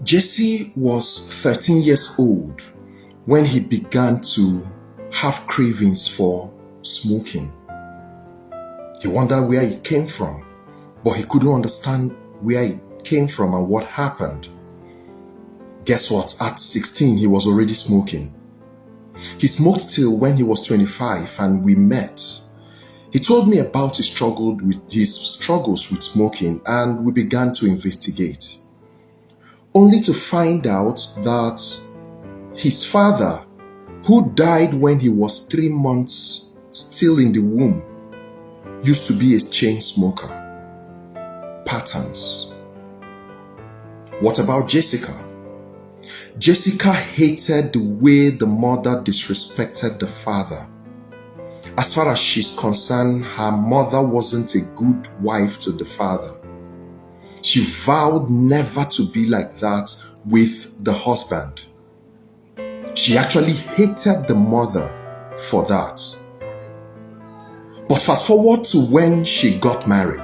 Jesse was 13 years old when he began to have cravings for smoking. He wondered where it came from, but he couldn't understand where it came from and what happened. Guess what? At 16, he was already smoking. He smoked till when he was 25 and we met. He told me about his struggles with smoking and we began to investigate. Only to find out that his father, who died when he was 3 months still in the womb, used to be a chain smoker. Patterns. What about Jessica? Jessica hated the way the mother disrespected the father. As far as she's concerned, her mother wasn't a good wife to the father. She vowed never to be like that with the husband. She actually hated the mother for that. But fast forward to when she got married.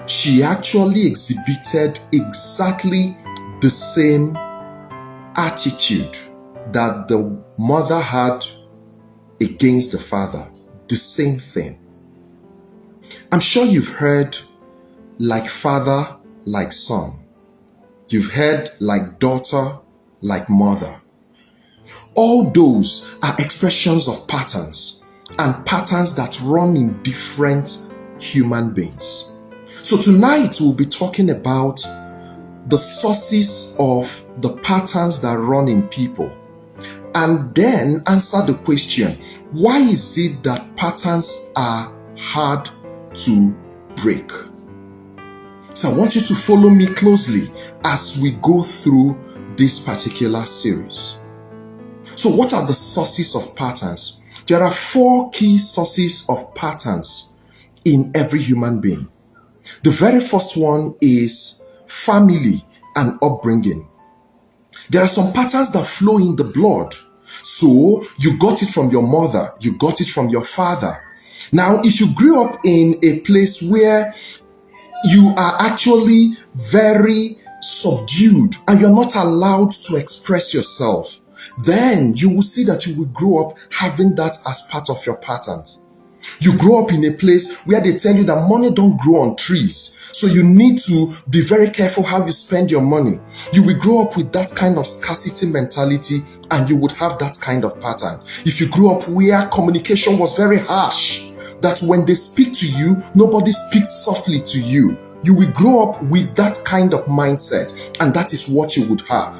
She actually exhibited exactly the same attitude that the mother had against the father. The same thing. I'm sure you've heard like father, like son. You've heard like daughter, like mother. All those are expressions of patterns, and patterns that run in different human beings. So tonight we'll be talking about the sources of the patterns that run in people, and then answer the question, why is it that patterns are hard to break? So I want you to follow me closely as we go through this particular series. So what are the sources of patterns? There are 4 key sources of patterns in every human being. The very first one is family and upbringing. There are some patterns that flow in the blood. So you got it from your mother, you got it from your father. Now, if you grew up in a place where you are actually very subdued and you're not allowed to express yourself, then you will see that you will grow up having that as part of your patterns. You grow up in a place where they tell you that money don't grow on trees, so you need to be very careful how you spend your money. You will grow up with that kind of scarcity mentality and you would have that kind of pattern. If you grew up where communication was very harsh, that when they speak to you, nobody speaks softly to you, you will grow up with that kind of mindset, and that is what you would have.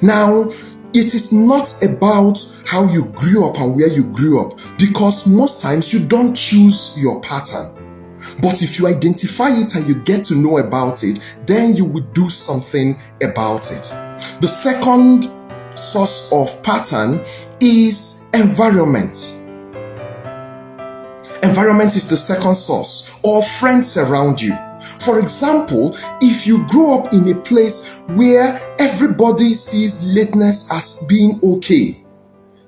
Now, it is not about how you grew up and where you grew up, because most times you don't choose your pattern. But if you identify it and you get to know about it, then you will do something about it. The second source of pattern is environment. Environment is the second source, or friends around you. For example, if you grow up in a place where everybody sees lateness as being okay,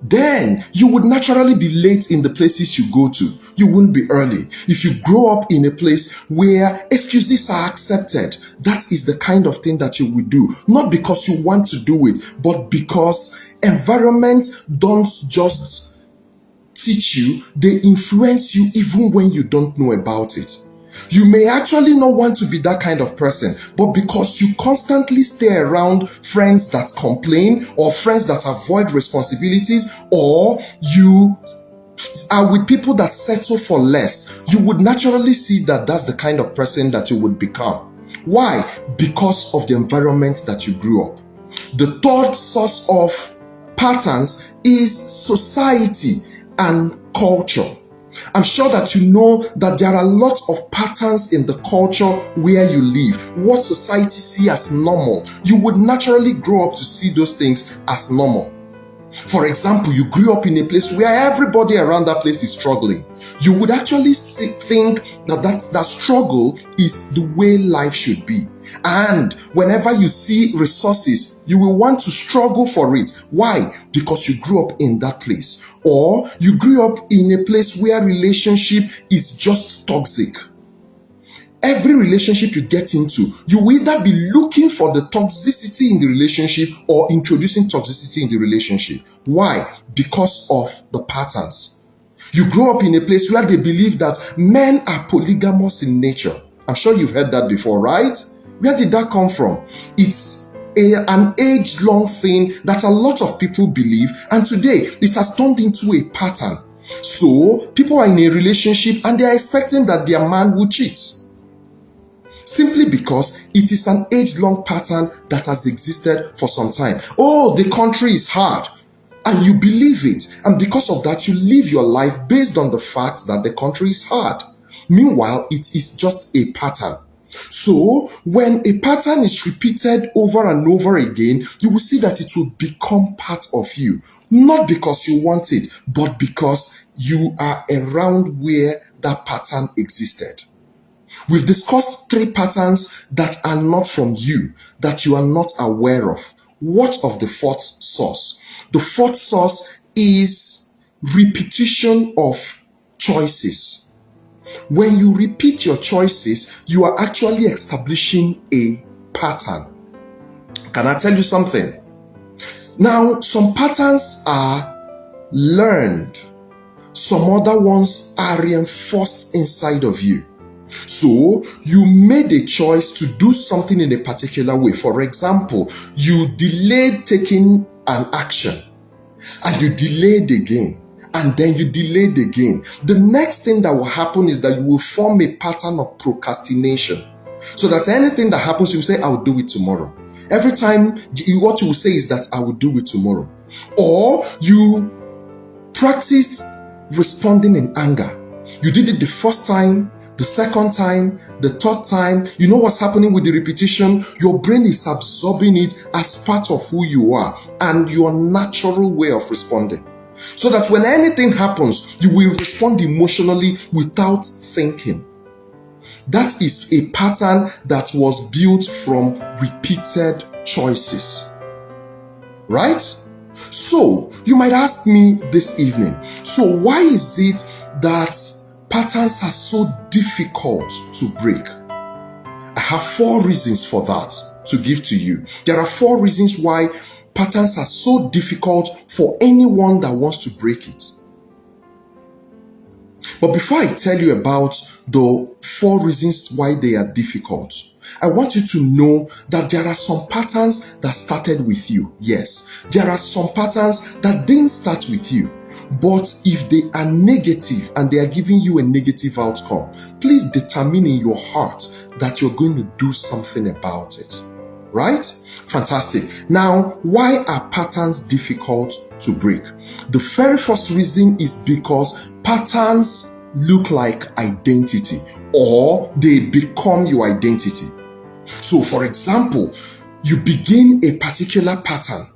then you would naturally be late in the places you go to. You wouldn't be early. If you grow up in a place where excuses are accepted, that is the kind of thing that you would do. Not because you want to do it, but because environments don't just teach you, they influence you even when you don't know about it. You may actually not want to be that kind of person, but because you constantly stay around friends that complain or friends that avoid responsibilities, or you are with people that settle for less, you would naturally see that that's the kind of person that you would become. Why? Because of the environment that you grew up. The third source of patterns is society and culture. I'm sure that you know that there are a lot of patterns in the culture where you live. What society sees as normal, you would naturally grow up to see those things as normal. For example, you grew up in a place where everybody around that place is struggling. You would actually think that struggle is the way life should be. And whenever you see resources, you will want to struggle for it. Why? Because you grew up in that place. Or you grew up in a place where relationship is just toxic. every relationship you get into, you will either be looking for the toxicity in the relationship or introducing toxicity in the relationship. Why? Because of the patterns. You grow up in a place where they believe that men are polygamous in nature. I'm sure you've heard that before, right? Where did that come from? It's an age-long thing that a lot of people believe, and today it has turned into a pattern. So people are in a relationship and they are expecting that their man will cheat, simply because it is an age-long pattern that has existed for some time. Oh, the country is hard, and you believe it, and because of that you live your life based on the fact that the country is hard. Meanwhile, it is just a pattern. So when a pattern is repeated over and over again, you will see that it will become part of you, not because you want it, but because you are around where that pattern existed. We've discussed 3 patterns that are not from you, that you are not aware of. What of the 4th source? The 4th source is repetition of choices. When you repeat your choices, you are actually establishing a pattern. Can I tell you something? Now, some patterns are learned. Some other ones are reinforced inside of you. So, you made a choice to do something in a particular way. For example, you delayed taking an action, and you delayed again, and then you delayed again. The next thing that will happen is that you will form a pattern of procrastination. So that anything that happens, you say, I will do it tomorrow. Every time, what you will say is that I will do it tomorrow. Or you practiced responding in anger. You did it the first time, the second time, the third time. You know what's happening with the repetition? Your brain is absorbing it as part of who you are and your natural way of responding. So that when anything happens, you will respond emotionally without thinking. That is a pattern that was built from repeated choices. Right? So, you might ask me this evening, so why is it that patterns are so difficult to break? I have 4 reasons for that to give to you. There are 4 reasons why patterns are so difficult for anyone that wants to break it. But before I tell you about the 4 reasons why they are difficult, I want you to know that there are some patterns that started with you. Yes, there are some patterns that didn't start with you. But if they are negative and they are giving you a negative outcome, please determine in your heart that you're going to do something about it. Right? Fantastic. Now, why are patterns difficult to break? The very first reason is because patterns look like identity, or they become your identity. So, for example, you begin a particular pattern,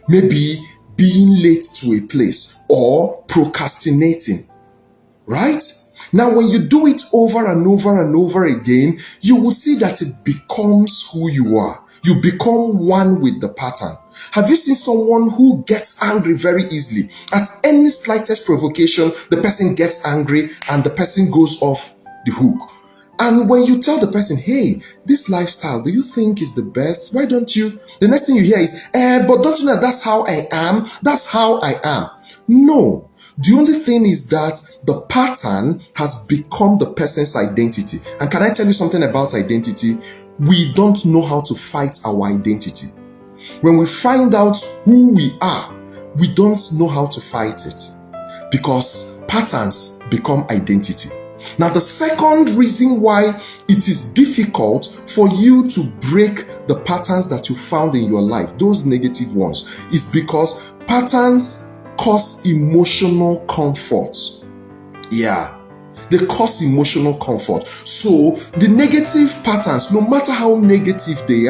maybe being late to a place or procrastinating, right? Now, when you do it over and over and over again, you will see that it becomes who you are. You become one with the pattern. Have you seen someone who gets angry very easily? At any slightest provocation, the person gets angry and the person goes off the hook. And when you tell the person, hey, this lifestyle, do you think is the best? Why don't you? The next thing you hear is, but don't you know that's how I am? That's how I am. No. The only thing is that the pattern has become the person's identity. And can I tell you something about identity? We don't know how to fight our identity. When we find out who we are, we don't know how to fight it, because patterns become identity. Now, the second reason why it is difficult for you to break the patterns that you found in your life, those negative ones, is because patterns cause emotional comfort. Yeah, they cause emotional comfort. So the negative patterns, no matter how negative they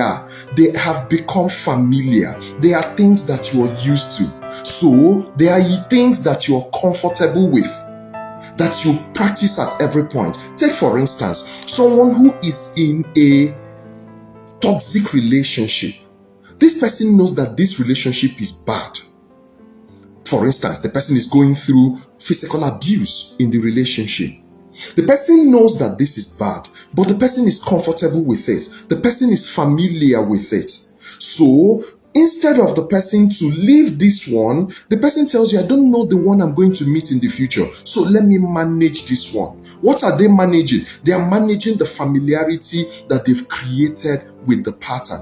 have become familiar. They are things that you are used to. So they are things that you're comfortable with, that you practice at every point. Take, for instance, someone who is in a toxic relationship. This person knows that this relationship is bad. For instance, the person is going through physical abuse in the relationship. The person knows that this is bad, but the person is comfortable with it. The person is familiar with it. So instead of the person to leave this one, the person tells you, I don't know the one I'm going to meet in the future, so let me manage this one. What are they managing? They are managing the familiarity that they've created with the pattern,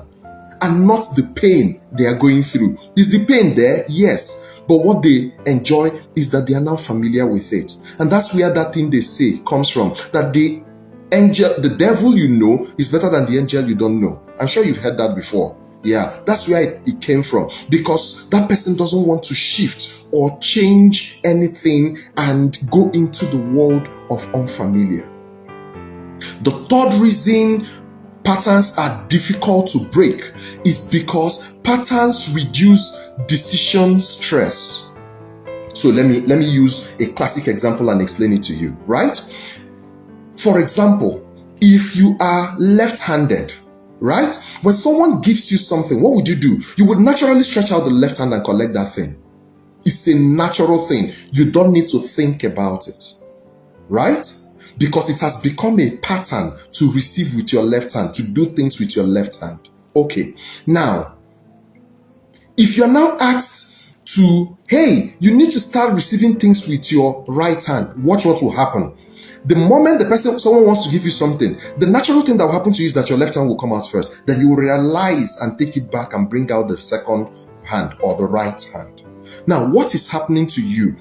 and not the pain they are going through. Is the pain there? Yes. But what they enjoy is that they are now familiar with it. And that's where that thing they say comes from. That the devil you know is better than the angel you don't know. I'm sure you've heard that before. Yeah, that's where it came from. Because that person doesn't want to shift or change anything and go into the world of unfamiliar. The third reason patterns are difficult to break is because patterns reduce decision stress. So let me use a classic example and explain it to you, right? For example, if you are left-handed, right? When someone gives you something, what would you do? You would naturally stretch out the left hand and collect that thing. It's a natural thing. You don't need to think about it, right? Because it has become a pattern to receive with your left hand, to do things with your left hand. Okay, now, if you're now asked to, hey, you need to start receiving things with your right hand, watch what will happen. The moment someone wants to give you something, the natural thing that will happen to you is that your left hand will come out first. Then you will realize and take it back and bring out the second hand or the right hand. Now, what is happening to you?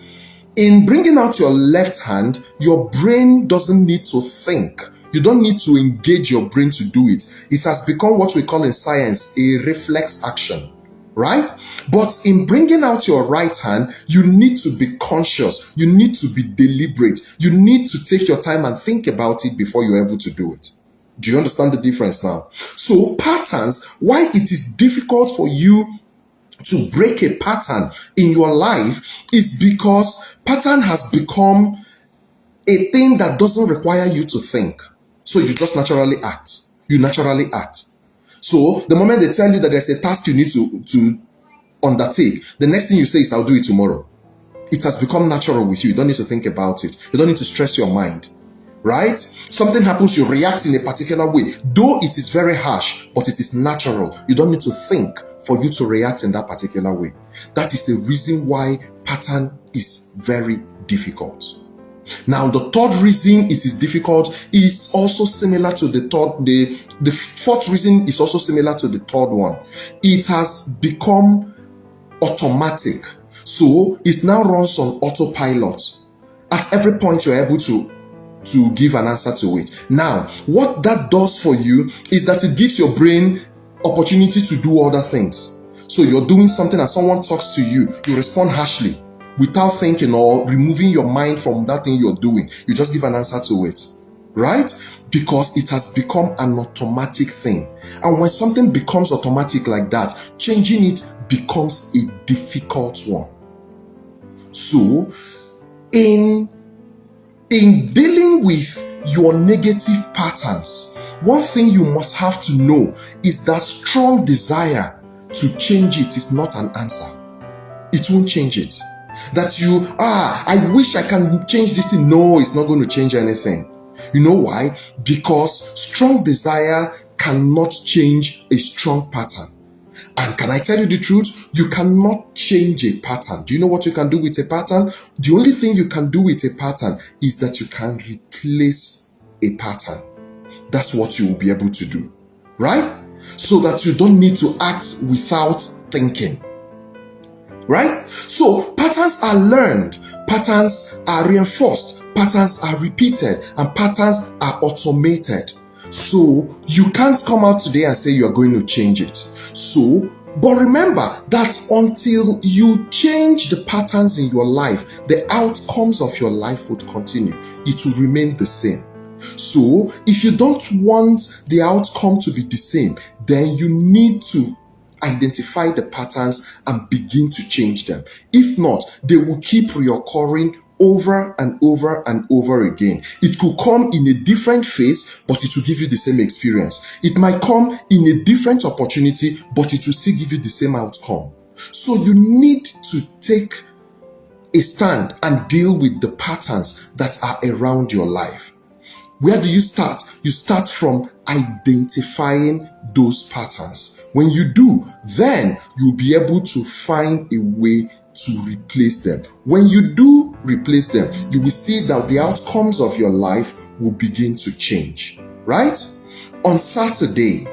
In bringing out your left hand, your brain doesn't need to think. You don't need to engage your brain to do it. It has become what we call in science a reflex action, right? But in bringing out your right hand, you need to be conscious. You need to be deliberate. You need to take your time and think about it before you're able to do it. Do you understand the difference now? So patterns, why it is difficult for you to break a pattern in your life is because pattern has become a thing that doesn't require you to think. So you just naturally act. You naturally act. So the moment they tell you that there's a task you need to undertake, the next thing you say is, I'll do it tomorrow. It has become natural with you. You don't need to think about it. You don't need to stress your mind, right? Something happens, you react in a particular way. Though it is very harsh, but it is natural. You don't need to think for you to react in that particular way. That is a reason why pattern is very difficult. Now, the third reason it is difficult is also similar to the third. The fourth reason is also similar to the third one. It has become automatic. So it now runs on autopilot. At every point you're able to give an answer to it. Now, what that does for you is that it gives your brain opportunity to do other things. So you're doing something and someone talks to you, you respond harshly without thinking or removing your mind from that thing you're doing. You just give an answer to it, right? Because it has become an automatic thing. And when something becomes automatic like that, changing it becomes a difficult one. So in dealing with your negative patterns, one thing you must have to know is that strong desire to change it is not an answer. It won't change it. That I wish I can change this thing. No, it's not going to change anything. You know why? Because strong desire cannot change a strong pattern. And can I tell you the truth? You cannot change a pattern. Do you know what you can do with a pattern? The only thing you can do with a pattern is that you can replace a pattern. That's what you will be able to do, right? So that you don't need to act without thinking, right? So patterns are learned, patterns are reinforced, patterns are repeated, and patterns are automated. So you can't come out today and say you're going to change it. So, but remember that until you change the patterns in your life, the outcomes of your life would continue. It will remain the same. So if you don't want the outcome to be the same, then you need to identify the patterns and begin to change them. If not, they will keep reoccurring over and over and over again. It could come in a different phase, but it will give you the same experience. It might come in a different opportunity, but it will still give you the same outcome. So you need to take a stand and deal with the patterns that are around your life. Where do you start? You start from identifying those patterns. When you do, then you'll be able to find a way to replace them. When you do replace them, you will see that the outcomes of your life will begin to change, right? On Saturday,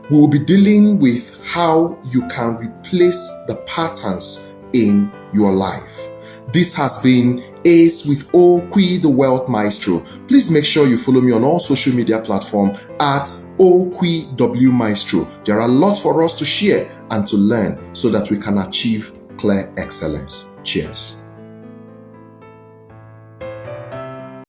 we will be dealing with how you can replace the patterns in your life. This has been Ace with Okwi the Wealth Maestro. Please make sure you follow me on all social media platforms at Okwi W Maestro. There are lots for us to share and to learn so that we can achieve clear excellence. Cheers.